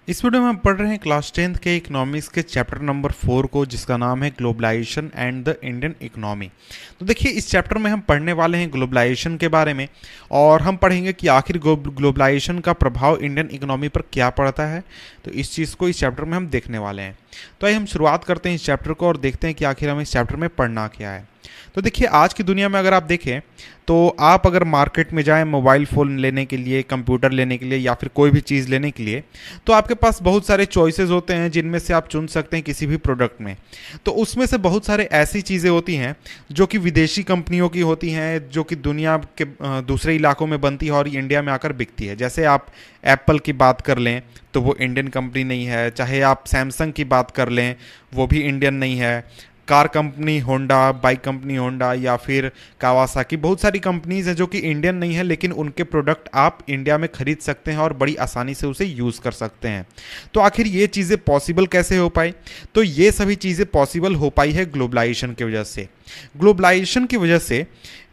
इस वीडियो में हम पढ़ रहे हैं क्लास 10th के इकोनॉमिक्स के चैप्टर नंबर 4 को, जिसका नाम है globalisation and the Indian economy. तो देखिए, इस चैप्टर में हम पढ़ने वाले हैं ग्लोबलाइजेशन के बारे में, और हम पढ़ेंगे कि आखिर ग्लोबलाइजेशन का प्रभाव इंडियन इकोनॉमी पर क्या पड़ता है। तो इस चीज़ को इस चैप्टर में हम देखने वाले हैं। तो आइए हम शुरुआत करते हैं इस चैप्टर को और देखते हैं कि आखिर हमें इस चैप्टर में पढ़ना क्या है। तो देखिए, आज की दुनिया में अगर आप देखें तो आप अगर मार्केट में जाएं मोबाइल फ़ोन लेने के लिए, कंप्यूटर लेने के लिए या फिर कोई भी चीज़ लेने के लिए, तो आपके पास बहुत सारे चॉइसेस होते हैं जिनमें से आप चुन सकते हैं किसी भी प्रोडक्ट में। तो उसमें से बहुत सारे ऐसी चीज़ें होती हैं जो कि विदेशी कंपनियों की होती हैं, जो कि दुनिया के दूसरे इलाकों में बनती है और इंडिया में आकर बिकती है। जैसे आप एप्पल की बात कर लें तो वो इंडियन कंपनी नहीं है, चाहे आप सैमसंग की बात कर लें वो भी इंडियन नहीं है, car company Honda, bike company Honda या फिर कावासाकी, बहुत सारी कंपनीज हैं जो कि इंडियन नहीं है, लेकिन उनके प्रोडक्ट आप इंडिया में खरीद सकते हैं और बड़ी आसानी से उसे यूज़ कर सकते हैं। तो आखिर ये चीज़ें पॉसिबल कैसे हो पाई? तो ये सभी चीज़ें पॉसिबल हो पाई है ग्लोबलाइजेशन की वजह से। ग्लोबलाइजेशन की वजह से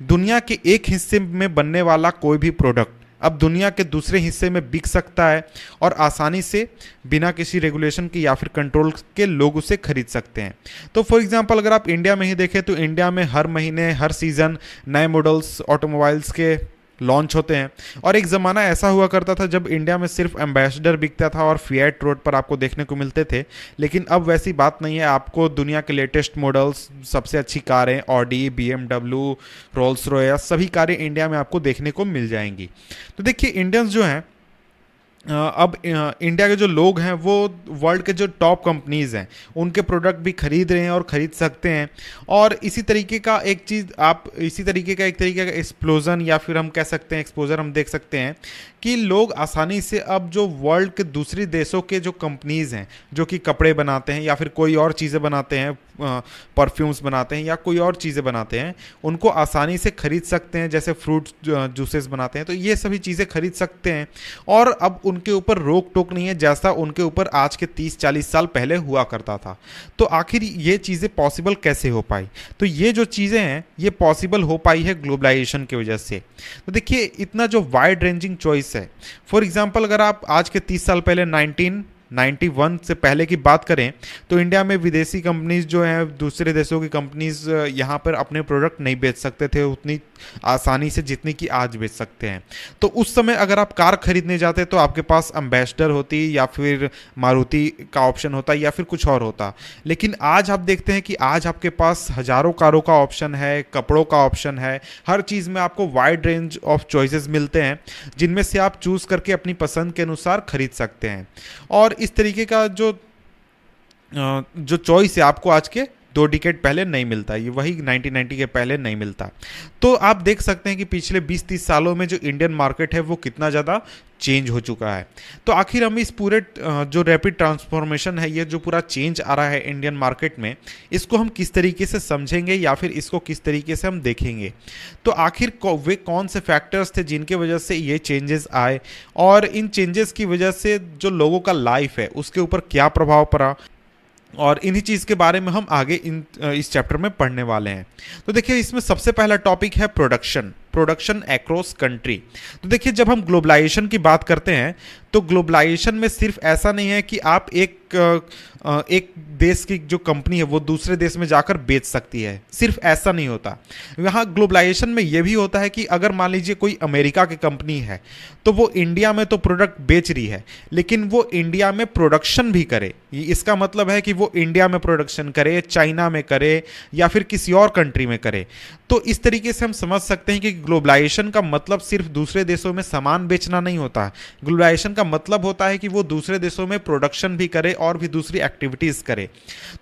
दुनिया के एक हिस्से में बनने वाला कोई भी प्रोडक्ट अब दुनिया के दूसरे हिस्से में बिक सकता है और आसानी से बिना किसी रेगुलेशन के या फिर कंट्रोल के लोग उसे खरीद सकते हैं। तो फॉर एग्जांपल अगर आप इंडिया में ही देखें तो इंडिया में हर महीने हर सीज़न नए मॉडल्स ऑटोमोबाइल्स के लॉन्च होते हैं। और एक ज़माना ऐसा हुआ करता था जब इंडिया में सिर्फ एम्बेसडर बिकता था और फिएट रोड पर आपको देखने को मिलते थे, लेकिन अब वैसी बात नहीं है। आपको दुनिया के लेटेस्ट मॉडल्स, सबसे अच्छी कारें, ऑडी, बीएमडब्ल्यू, रोल्स रॉयस, सभी कारें इंडिया में आपको देखने को मिल जाएंगी। तो देखिए, इंडियंस जो हैं अब इंडिया के जो लोग हैं वो वर्ल्ड के जो टॉप कंपनीज़ हैं उनके प्रोडक्ट भी खरीद रहे हैं और ख़रीद सकते हैं। और इसी तरीके का एक तरीके का एक्सप्लोजन या फिर हम कह सकते हैं एक्सपोजर हम देख सकते हैं कि लोग आसानी से अब जो वर्ल्ड के दूसरे देशों के जो कंपनीज़ हैं जो कि कपड़े बनाते हैं या फिर कोई और चीज़ें बनाते हैं, परफ्यूम्स बनाते हैं या कोई और चीज़ें बनाते हैं, उनको आसानी से खरीद सकते हैं। जैसे फ्रूट जूसेस बनाते हैं तो ये सभी चीज़ें खरीद सकते हैं और अब उनके ऊपर रोक टोक नहीं है जैसा उनके ऊपर आज के 30-40 साल पहले हुआ करता था। तो आखिर ये चीज़ें पॉसिबल कैसे हो पाई? तो ये जो चीज़ें हैं ये पॉसिबल हो पाई है ग्लोबलाइजेशन की वजह से। तो देखिए, इतना जो वाइड रेंजिंग चॉइस है, फॉर एग्जांपल अगर आप आज के 30 साल पहले 1991 से पहले की बात करें तो इंडिया में विदेशी कंपनीज जो हैं, दूसरे देशों की कंपनीज यहाँ पर अपने प्रोडक्ट नहीं बेच सकते थे उतनी आसानी से जितनी कि आज बेच सकते हैं। तो उस समय अगर आप कार खरीदने जाते तो आपके पास एम्बेसडर होती या फिर मारुति का ऑप्शन होता या फिर कुछ और होता। लेकिन आज आप देखते हैं कि आज आपके पास हज़ारों कारों का ऑप्शन है, कपड़ों का ऑप्शन है, हर चीज़ में आपको वाइड रेंज ऑफ चॉइसेस मिलते हैं जिनमें से आप चूज़ करके अपनी पसंद के अनुसार खरीद सकते हैं। और इस तरीके का जो चॉइस है आपको आज के 2 डिकेड पहले नहीं मिलता, ये वही 1990 के पहले नहीं मिलता। तो आप देख सकते हैं कि पिछले 20-30 सालों में जो इंडियन मार्केट है वो कितना ज़्यादा चेंज हो चुका है। तो आखिर हम इस पूरे जो रैपिड ट्रांसफॉर्मेशन है, ये जो पूरा चेंज आ रहा है इंडियन मार्केट में, इसको हम किस तरीके से समझेंगे या फिर इसको किस तरीके से हम देखेंगे? तो आखिर वे कौन से फैक्टर्स थे जिनके वजह से ये चेंजेस आए और इन चेंजेस की वजह से जो लोगों का लाइफ है उसके ऊपर क्या प्रभाव पड़ा, और इन्हीं चीज़ के बारे में हम आगे इस चैप्टर में पढ़ने वाले हैं। तो देखिए, इसमें सबसे पहला टॉपिक है प्रोडक्शन अक्रॉस कंट्री। तो देखिए, जब हम ग्लोबलाइजेशन की बात करते हैं तो ग्लोबलाइजेशन में सिर्फ ऐसा नहीं है कि आप एक देश की जो कंपनी है वो दूसरे देश में जाकर बेच सकती है, सिर्फ ऐसा नहीं होता। यहाँ ग्लोबलाइजेशन में ये भी होता है कि अगर मान लीजिए कोई अमेरिका की कंपनी है तो वो इंडिया में तो प्रोडक्ट बेच रही है, लेकिन वो इंडिया में प्रोडक्शन भी करे। इसका मतलब है कि वो इंडिया में प्रोडक्शन करे, चाइना में करे या फिर किसी और कंट्री में करे। तो इस तरीके से हम समझ सकते हैं कि ग्लोबलाइजेशन का मतलब सिर्फ दूसरे देशों में सामान बेचना नहीं होता। ग्लोबलाइजेशन का मतलब होता है कि वो दूसरे देशों में प्रोडक्शन भी करे और भी दूसरी एक्टिविटीज़ करे।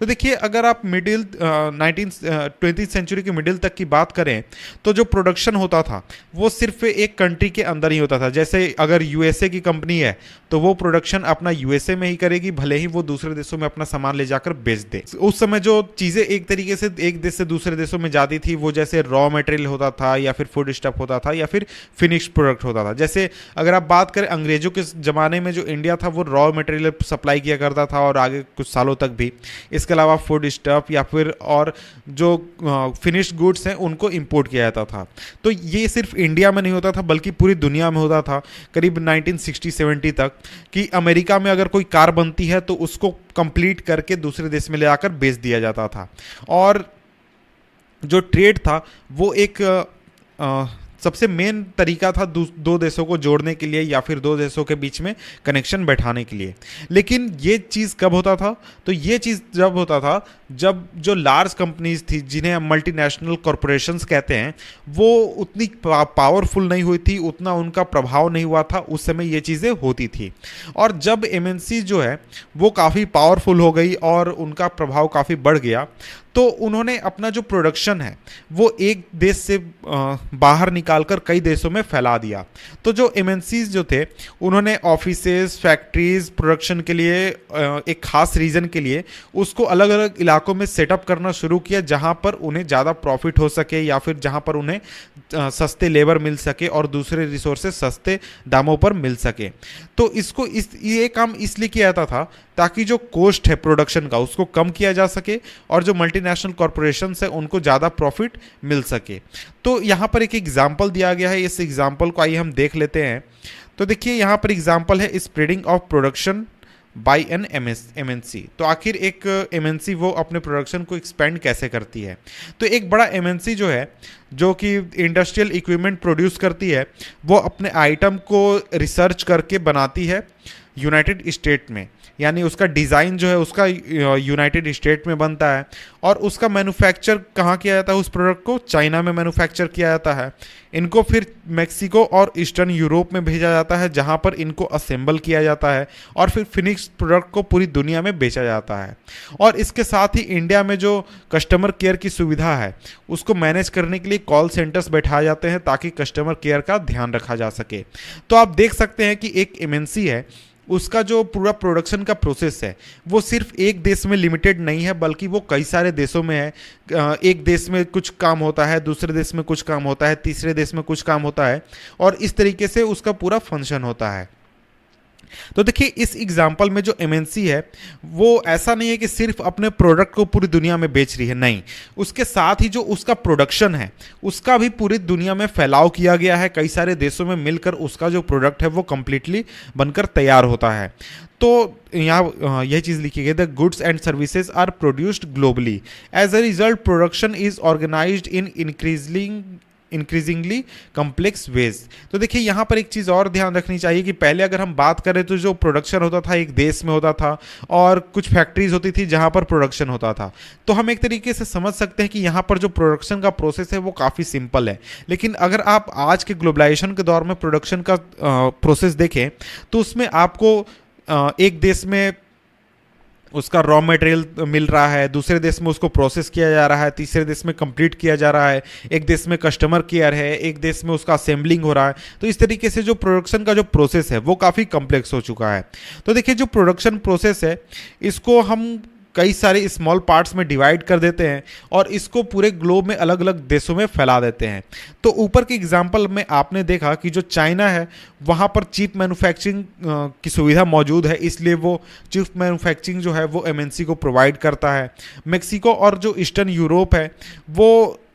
तो देखिए, अगर आप 20th सेंचुरी के मिडिल तक की बात करें तो जो प्रोडक्शन होता था वो सिर्फ एक कंट्री के अंदर ही होता था। जैसे अगर यूएसए की कंपनी है तो वो प्रोडक्शन अपना यूएसए में ही करेगी, भले ही वो दूसरे देशों में अपना सामान ले जाकर बेच दे। उस समय जो चीज़ें एक तरीके से एक देश से दूसरे देशों में जाती थी वो जैसे रॉ मटेरियल होता था या फिर फूड स्टफ होता था या फिर फिनिश्ड प्रोडक्ट होता था। जैसे अगर आप बात करें अंग्रेजों के ज़माने में जो इंडिया था वो रॉ मटेरियल सप्लाई किया करता था और आगे कुछ सालों तक भी। इसके अलावा फूड स्टफ या फिर और जो फिनिश्ड गुड्स हैं उनको इंपोर्ट किया जाता था। तो ये सिर्फ इंडिया में नहीं होता था बल्कि पूरी दुनिया में होता था करीब 1960-70 तक, कि अमेरिका में अगर कोई कार बनती है तो उसको कंप्लीट करके दूसरे देश में ले जाकर बेच दिया जाता था। और जो ट्रेड था वो एक सबसे मेन तरीका था दो देशों को जोड़ने के लिए या फिर दो देशों के बीच में कनेक्शन बैठाने के लिए। लेकिन ये चीज़ कब होता था? तो ये चीज़ जब होता था जब जो लार्ज कंपनीज थी जिन्हें मल्टीनेशनल कॉरपोरेशंस कहते हैं वो उतनी पावरफुल नहीं हुई थी, उतना उनका प्रभाव नहीं हुआ था, उस समय ये चीज़ें होती थी। और जब एमएनसी जो है वो काफ़ी पावरफुल हो गई और उनका प्रभाव काफ़ी बढ़ गया तो उन्होंने अपना जो प्रोडक्शन है वो एक देश से बाहर निकालकर कई देशों में फैला दिया। तो जो एमएनसीज जो थे उन्होंने ऑफिसेज, फैक्ट्रीज प्रोडक्शन के लिए एक खास रीजन के लिए उसको अलग अलग इलाकों में सेटअप करना शुरू किया जहां पर उन्हें ज़्यादा प्रॉफिट हो सके या फिर जहां पर उन्हें सस्ते लेबर मिल सके और दूसरे रिसोर्सेज सस्ते दामों पर मिल सके। तो ये काम इसलिए किया जाता था ताकि जो कॉस्ट है प्रोडक्शन का उसको कम किया जा सके और जो मल्टीनेशनल कॉरपोरेशंस है उनको ज़्यादा प्रॉफिट मिल सके। तो यहाँ पर एक एग्जांपल दिया गया है, इस एग्जांपल को आइए हम देख लेते हैं। तो देखिए यहाँ पर एग्जांपल है spreading of production by an MNC. तो आखिर एक एमएनसी वो अपने प्रोडक्शन को एक्सपेंड कैसे करती है? तो एक बड़ा एमएनसी जो है जो कि इंडस्ट्रियल इक्विपमेंट प्रोड्यूस करती है वो अपने आइटम को रिसर्च करके बनाती है यूनाइटेड स्टेट में, यानी उसका डिज़ाइन जो है उसका यूनाइटेड स्टेट में बनता है और उसका मैन्युफैक्चर कहाँ किया जाता है? उस प्रोडक्ट को चाइना में मैन्युफैक्चर किया जाता है। इनको फिर मेक्सिको और ईस्टर्न यूरोप में भेजा जाता है जहाँ पर इनको असेंबल किया जाता है और फिर फिनिश्ड प्रोडक्ट को पूरी दुनिया में बेचा जाता है। और इसके साथ ही इंडिया में जो कस्टमर केयर की सुविधा है उसको मैनेज करने के लिए कॉल सेंटर्स बैठाए जाते हैं ताकि कस्टमर केयर का ध्यान रखा जा सके। तो आप देख सकते हैं कि एक एमएनसी है उसका जो पूरा प्रोडक्शन का प्रोसेस है वो सिर्फ एक देश में लिमिटेड नहीं है बल्कि वो कई सारे देशों में है। एक देश में कुछ काम होता है, दूसरे देश में कुछ काम होता है, तीसरे देश में कुछ काम होता है और इस तरीके से उसका पूरा फंक्शन होता है। तो देखिए इस एग्जाम्पल में जो एमएनसी है वो ऐसा नहीं है कि सिर्फ अपने प्रोडक्ट को पूरी दुनिया में बेच रही है, नहीं, उसके साथ ही जो उसका प्रोडक्शन है उसका भी पूरी दुनिया में फैलाव किया गया है। कई सारे देशों में मिलकर उसका जो प्रोडक्ट है वो कंप्लीटली बनकर तैयार होता है। तो यहाँ यह चीज़ लिखी गई, the goods and services are produced globally, as a result production is organised in increasingly complex ways. तो देखिए यहाँ पर एक चीज़ और ध्यान रखनी चाहिए कि पहले अगर हम बात करें तो जो प्रोडक्शन होता था एक देश में होता था और कुछ फैक्ट्रीज होती थी जहाँ पर प्रोडक्शन होता था। तो हम एक तरीके से समझ सकते हैं कि यहाँ पर जो प्रोडक्शन का प्रोसेस है वो काफ़ी सिंपल है। लेकिन अगर आप आज के ग्लोबलाइजेशन के दौर में प्रोडक्शन का प्रोसेस देखें तो उसमें आपको एक देश में उसका रॉ मटेरियल मिल रहा है, दूसरे देश में उसको प्रोसेस किया जा रहा है, तीसरे देश में कंप्लीट किया जा रहा है, एक देश में कस्टमर केयर है, एक देश में उसका असेंबलिंग हो रहा है। तो इस तरीके से जो प्रोडक्शन का जो प्रोसेस है वो काफ़ी कॉम्प्लेक्स हो चुका है। तो देखिए जो प्रोडक्शन प्रोसेस है इसको हम कई सारे स्मॉल पार्ट्स में डिवाइड कर देते हैं और इसको पूरे ग्लोब में अलग अलग देशों में फैला देते हैं। तो ऊपर के एग्जांपल में आपने देखा कि जो चाइना है वहाँ पर चीप मैन्युफैक्चरिंग की सुविधा मौजूद है, इसलिए वो चीप मैन्युफैक्चरिंग जो है वो एमएनसी को प्रोवाइड करता है। मेक्सिको और जो ईस्टर्न यूरोप है वो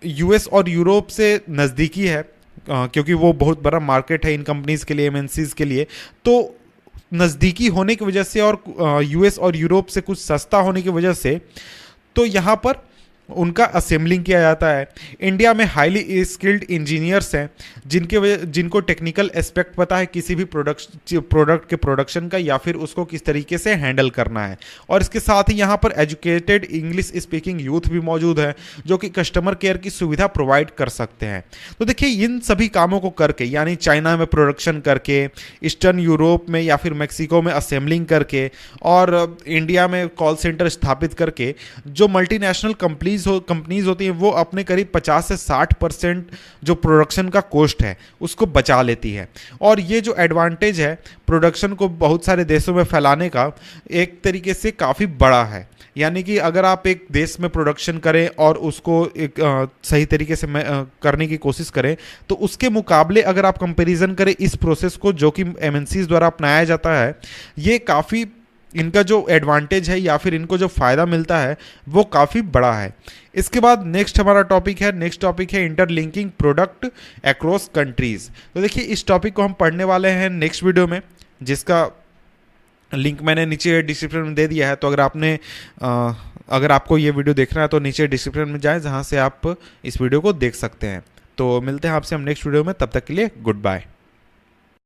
यूएस और यूरोप से नज़दीकी है क्योंकि वो बहुत बड़ा मार्केट है इन कंपनीज़ के लिए, एमएनसीज के लिए। तो नज़दीकी होने की वजह से और यूएस और यूरोप से कुछ सस्ता होने की वजह से तो यहाँ पर उनका असेंबलिंग किया जाता है। इंडिया में हाईली स्किल्ड इंजीनियर्स हैं जिनको टेक्निकल एस्पेक्ट पता है किसी भी प्रोडक्ट के प्रोडक्शन का या फिर उसको किस तरीके से हैंडल करना है। और इसके साथ ही यहाँ पर एजुकेटेड इंग्लिश स्पीकिंग यूथ भी मौजूद है जो कि कस्टमर केयर की सुविधा प्रोवाइड कर सकते हैं। तो देखिए इन सभी कामों को करके, यानी चाइना में प्रोडक्शन करके, ईस्टर्न यूरोप में या फिर मेक्सिको में असेंबलिंग करके और इंडिया में कॉल सेंटर स्थापित करके जो मल्टीनेशनल कंपनी कंपनीज होती हैं वो अपने करीब 50 से 60% जो प्रोडक्शन का कॉस्ट है उसको बचा लेती है। और ये जो एडवांटेज है प्रोडक्शन को बहुत सारे देशों में फैलाने का, एक तरीके से काफ़ी बड़ा है। यानी कि अगर आप एक देश में प्रोडक्शन करें और उसको एक सही तरीके से करने की कोशिश करें, तो उसके मुकाबले अगर आप कंपैरिजन करें इस प्रोसेस को जो कि एमएनसीज द्वारा अपनाया जाता है, ये काफ़ी, इनका जो एडवांटेज है या फिर इनको जो फ़ायदा मिलता है वो काफ़ी बड़ा है। इसके बाद नेक्स्ट हमारा नेक्स्ट टॉपिक है इंटरलिंकिंग प्रोडक्ट अक्रॉस कंट्रीज़। तो देखिए इस टॉपिक को हम पढ़ने वाले हैं नेक्स्ट वीडियो में, जिसका लिंक मैंने नीचे डिस्क्रिप्शन में दे दिया है। तो अगर आपको ये वीडियो देखना है तो नीचे डिस्क्रिप्शन में जाएं, जहां से आप इस वीडियो को देख सकते हैं। तो मिलते हैं आपसे हम नेक्स्ट वीडियो में, तब तक के लिए गुड बाय।